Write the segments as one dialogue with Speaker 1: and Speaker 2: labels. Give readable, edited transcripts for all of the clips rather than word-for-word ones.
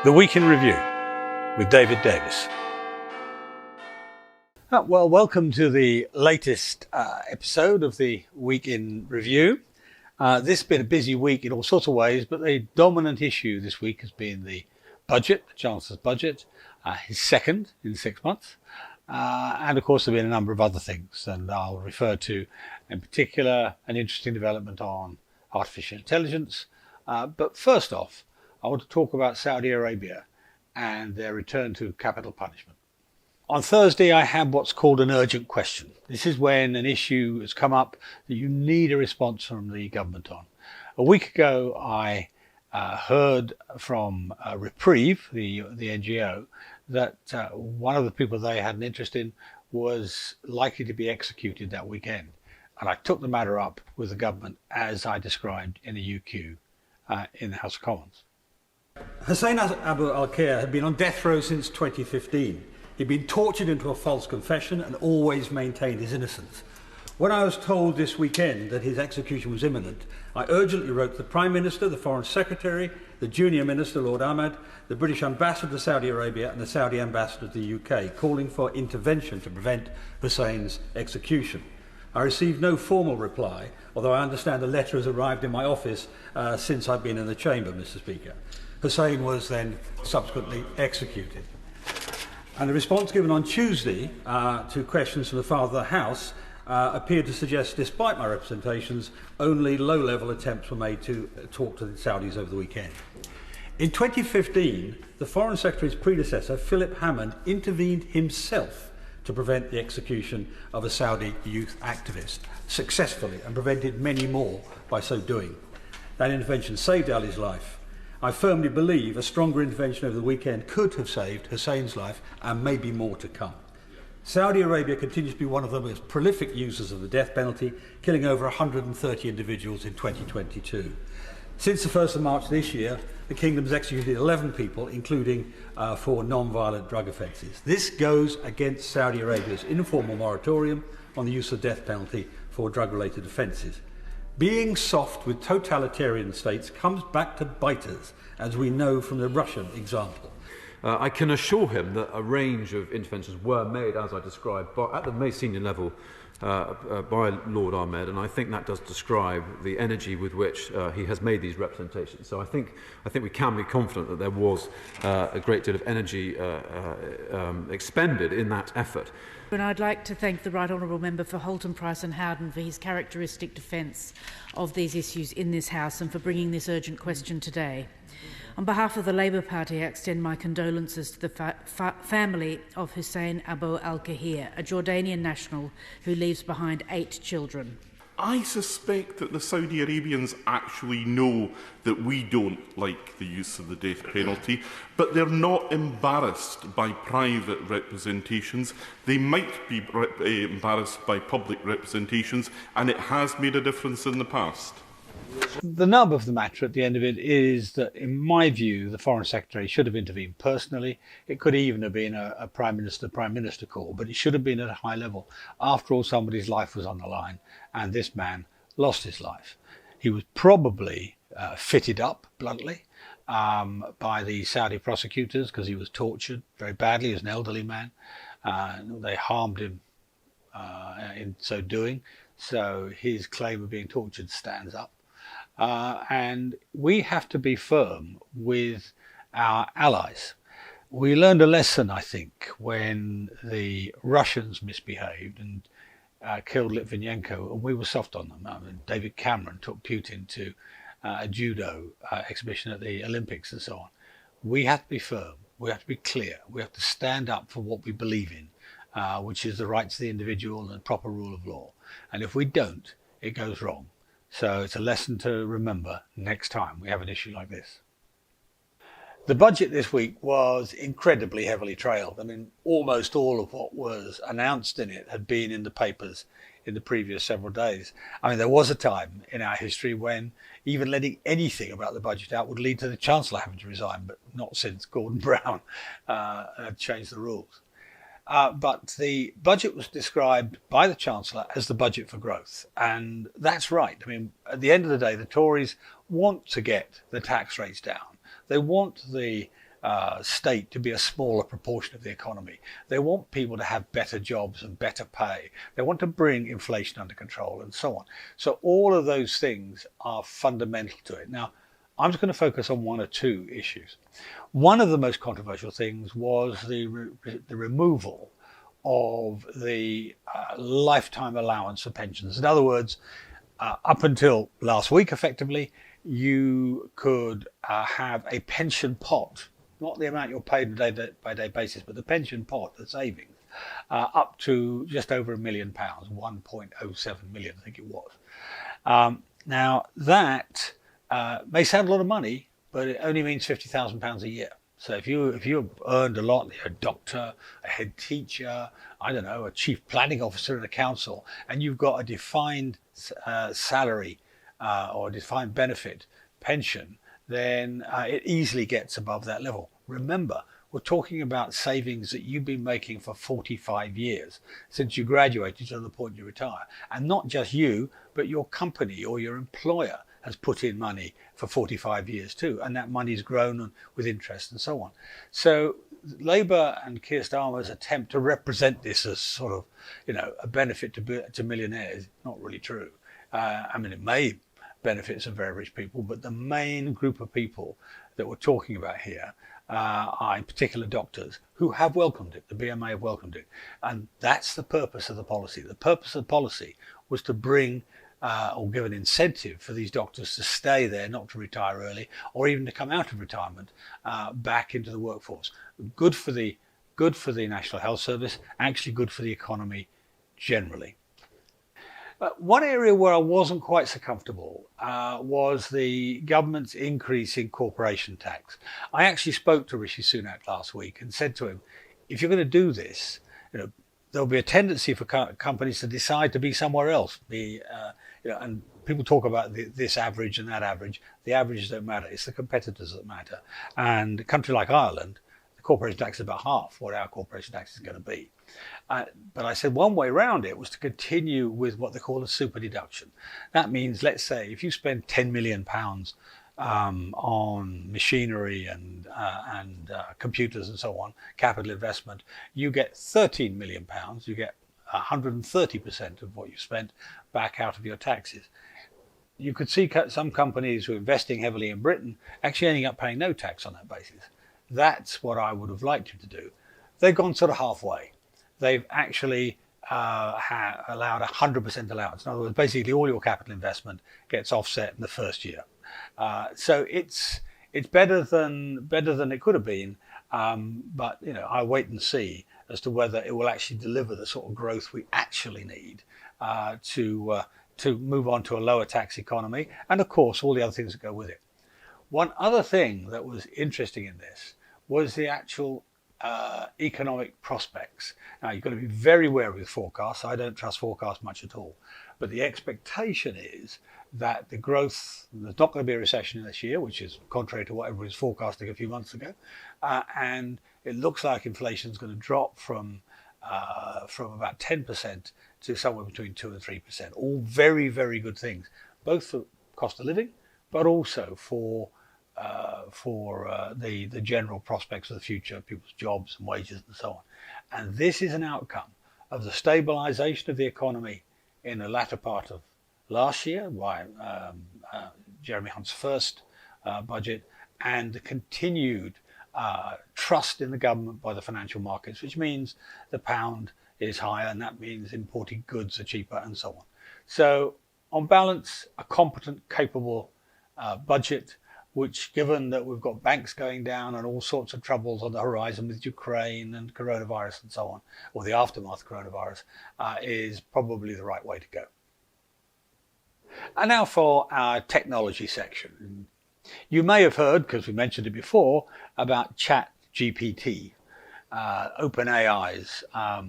Speaker 1: The Week in Review with David Davis. Well, welcome to the latest episode of the Week in Review. This has been a busy week in all sorts of ways, but the dominant issue this week has been the budget, the Chancellor's budget, his second in 6 months. And of course, there have been a number of other things, and I'll refer to, in particular, an interesting development on artificial intelligence. But first off, I want to talk about Saudi Arabia and their return to capital punishment. On Thursday, I had what's called an urgent question. This is when an issue has come up that you need a response from the government on. A week ago, I heard from Reprieve, the NGO, that one of the people they had an interest in was likely to be executed that weekend. And I took the matter up with the government as I described in a UQ in the House of Commons.
Speaker 2: Hussein al-Kheir had been on death row since 2015. He'd been tortured into a false confession and always maintained his innocence. When I was told this weekend that his execution was imminent, I urgently wrote to the Prime Minister, the Foreign Secretary, the Junior Minister, Lord Ahmad, the British Ambassador to Saudi Arabia and the Saudi Ambassador to the UK, calling for intervention to prevent Hussein's execution. I received no formal reply, although I understand a letter has arrived in my office since I've been in the chamber, Mr. Speaker. Hussein was then subsequently executed. And the response given on Tuesday to questions from the Father of the House appeared to suggest, despite my representations, only low-level attempts were made to talk to the Saudis over the weekend. In 2015, the Foreign Secretary's predecessor, Philip Hammond, intervened himself to prevent the execution of a Saudi youth activist successfully and prevented many more by so doing. That intervention saved Ali's life. I firmly believe a stronger intervention over the weekend could have saved Hussein's life and maybe more to come. Saudi Arabia continues to be one of the most prolific users of the death penalty, killing over 130 individuals in 2022. Since the 1st of March this year, the kingdom has executed 11 people, including for non-violent drug offences. This goes against Saudi Arabia's informal moratorium on the use of the death penalty for drug-related offences. Being soft with totalitarian states comes back to bite us, as we know from the Russian example.
Speaker 3: I can assure him that a range of interventions were made, as I described, at the most senior level by Lord Ahmed, and I think that does describe the energy with which he has made these representations. So I think we can be confident that there was a great deal of energy expended in that effort.
Speaker 4: And I'd like to thank the Right Honourable Member for Holton, Price and Howden for his characteristic defence of these issues in this House and for bringing this urgent question today. On behalf of the Labour Party, I extend my condolences to the family of Hussein Abu al-Kheir, a Jordanian national who leaves behind 8 children.
Speaker 5: I suspect that the Saudi Arabians actually know that we don't like the use of the death penalty, but they're not embarrassed by private representations. They might be embarrassed by public representations, and it has made a difference in the past.
Speaker 1: The nub of the matter at the end of it is that, in my view, the Foreign Secretary should have intervened personally. It could even have been a Prime Minister call, but it should have been at a high level. After all, somebody's life was on the line, and this man lost his life. He was probably fitted up, bluntly, by the Saudi prosecutors because he was tortured very badly as an elderly man. They harmed him in so doing, so his claim of being tortured stands up. And we have to be firm with our allies. We learned a lesson, I think, when the Russians misbehaved and killed Litvinenko, and we were soft on them. David Cameron took Putin to a judo exhibition at the Olympics and so on. We have to be firm. We have to be clear. We have to stand up for what we believe in, which is the rights of the individual and proper rule of law. And if we don't, it goes wrong. So it's a lesson to remember next time we have an issue like this. The budget this week was incredibly heavily trailed. I mean, almost all of what was announced in it had been in the papers in the previous several days. I mean, there was a time in our history when even letting anything about the budget out would lead to the Chancellor having to resign, but not since Gordon Brown had changed the rules. But the budget was described by the Chancellor as the budget for growth. And that's right. I mean, at the end of the day, the Tories want to get the tax rates down. They want the state to be a smaller proportion of the economy. They want people to have better jobs and better pay. They want to bring inflation under control and so on. So all of those things are fundamental to it. Now, I'm just going to focus on one or two issues. One of the most controversial things was the removal of the lifetime allowance for pensions. In other words, up until last week, effectively, you could have a pension pot, not the amount you're paid on a day-by-day basis, but the pension pot, the savings, up to just over £1 million, 1.07 million, I think it was. Now, that may sound a lot of money, but it only means £50,000 a year. So if you earned a lot, you're a doctor, a head teacher, I don't know, a chief planning officer in a council, and you've got a defined salary or a defined benefit pension, then it easily gets above that level. Remember, we're talking about savings that you've been making for 45 years since you graduated to the point you retire. And not just you, but your company or your employer has put in money for 45 years too, and that money's grown with interest and so on. So Labour and Keir Starmer's attempt to represent this as sort of, a benefit to millionaires is not really true. I mean, it may benefit some very rich people, but the main group of people that we're talking about here are in particular doctors who have welcomed it. The BMA have welcomed it. And that's the purpose of the policy. The purpose of the policy was to bring or give an incentive for these doctors to stay there, not to retire early, or even to come out of retirement back into the workforce. Good for the National Health Service, actually good for the economy generally. One area where I wasn't quite so comfortable was the government's increase in corporation tax. I actually spoke to Rishi Sunak last week and said to him, if you're going to do this, there'll be a tendency for companies to decide to be somewhere else. And people talk about this average and that average. The averages don't matter. It's the competitors that matter. And a country like Ireland, the corporation tax is about half what our corporation tax is going to be. But I said one way around it was to continue with what they call a super deduction. That means, let's say, if you spend £10 million on machinery and computers and so on, capital investment, you get £13 million. You get 130% of what you spent back out of your taxes. You could see some companies who are investing heavily in Britain actually ending up paying no tax on that basis. That's what I would have liked you to do. They've gone sort of halfway. They've actually allowed 100% allowance. In other words, basically all your capital investment gets offset in the first year. So it's better than it could have been, but I wait and see as to whether it will actually deliver the sort of growth we actually need to move on to a lower tax economy, and of course all the other things that go with it. One other thing that was interesting in this was the actual economic prospects. Now you've got to be very wary with forecasts. I don't trust forecasts much at all, but the expectation is that the growth, there's not going to be a recession this year, which is contrary to what everybody was forecasting a few months ago, and it looks like inflation is going to drop from about 10% to somewhere between 2 and 3%. All very, very good things, both for cost of living, but also for the general prospects of the future, people's jobs and wages and so on. And this is an outcome of the stabilisation of the economy in the latter part of last year by Jeremy Hunt's first budget, and the continued trust in the government by the financial markets, which means the pound is higher, and that means imported goods are cheaper and so on. So on balance, a competent, capable budget, which, given that we've got banks going down and all sorts of troubles on the horizon with Ukraine and coronavirus and so on, or the aftermath of coronavirus, is probably the right way to go. And now for our technology section. You may have heard, because we mentioned it before, about Chat GPT, OpenAI's a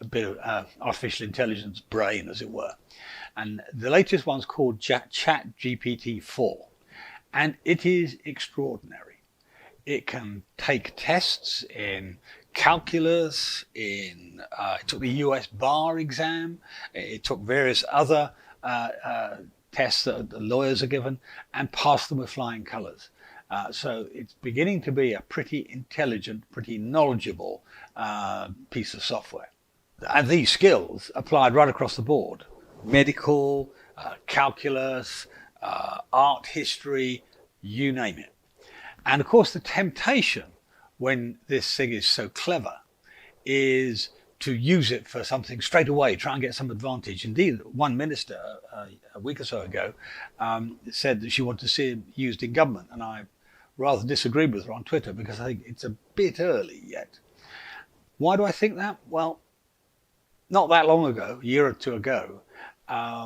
Speaker 1: bit of artificial intelligence brain, as it were. And the latest one's called Chat GPT 4. And it is extraordinary. It can take tests in calculus, it took the US bar exam, it took various other tests that the lawyers are given, and passed them with flying colours. So it's beginning to be a pretty intelligent, pretty knowledgeable piece of software. And these skills applied right across the board. Medical, calculus, art history, you name it. And of course the temptation when this thing is so clever is to use it for something straight away, try and get some advantage. Indeed, one minister a week or so ago said that she wanted to see it used in government, and I rather disagreed with her on Twitter because I think it's a bit early yet. Why do I think that? Well, not that long ago, a year or two ago,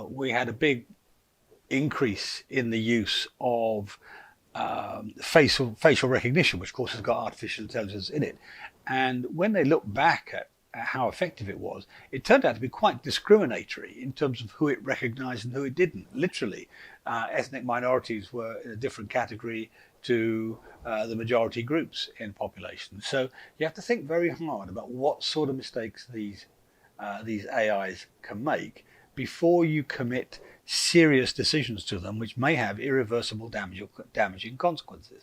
Speaker 1: we had a big increase in the use of facial recognition, which of course has got artificial intelligence in it. And when they look back at how effective it was, it turned out to be quite discriminatory in terms of who it recognized and who it didn't. Literally, ethnic minorities were in a different category to the majority groups in population. So you have to think very hard about what sort of mistakes these AIs can make before you commit serious decisions to them, which may have irreversible damaging consequences.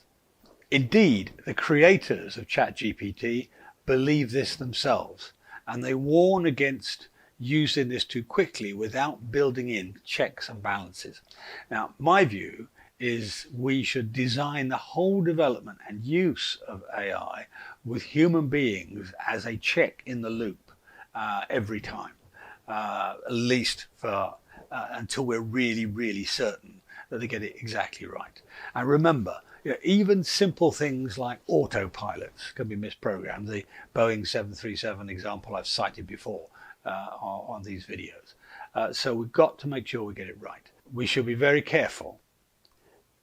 Speaker 1: Indeed, the creators of Chat GPT believe this themselves, and they warn against using this too quickly without building in checks and balances. Now, my view is we should design the whole development and use of AI with human beings as a check in the loop every time, at least for until we're really, really certain that they get it exactly right. And remember, even simple things like autopilots can be misprogrammed. The Boeing 737 example I've cited before on these videos. So we've got to make sure we get it right. We should be very careful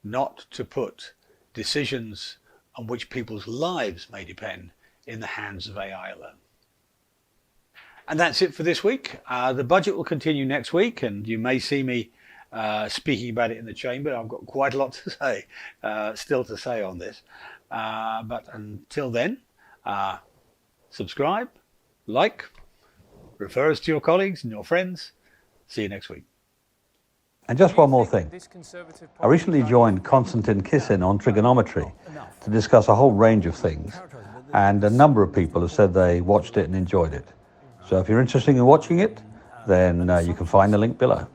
Speaker 1: not to put decisions on which people's lives may depend in the hands of AI alone. And that's it for this week. The budget will continue next week, and you may see me speaking about it in the chamber. I've got quite a lot to say, still to say on this. But until then, subscribe, like, refer us to your colleagues and your friends. See you next week.
Speaker 6: And just one more thing. I recently joined Konstantin Kisin on trigonometry to discuss a whole range of things, and a number of people have said they watched it and enjoyed it. So if you're interested in watching it, then you can find the link below.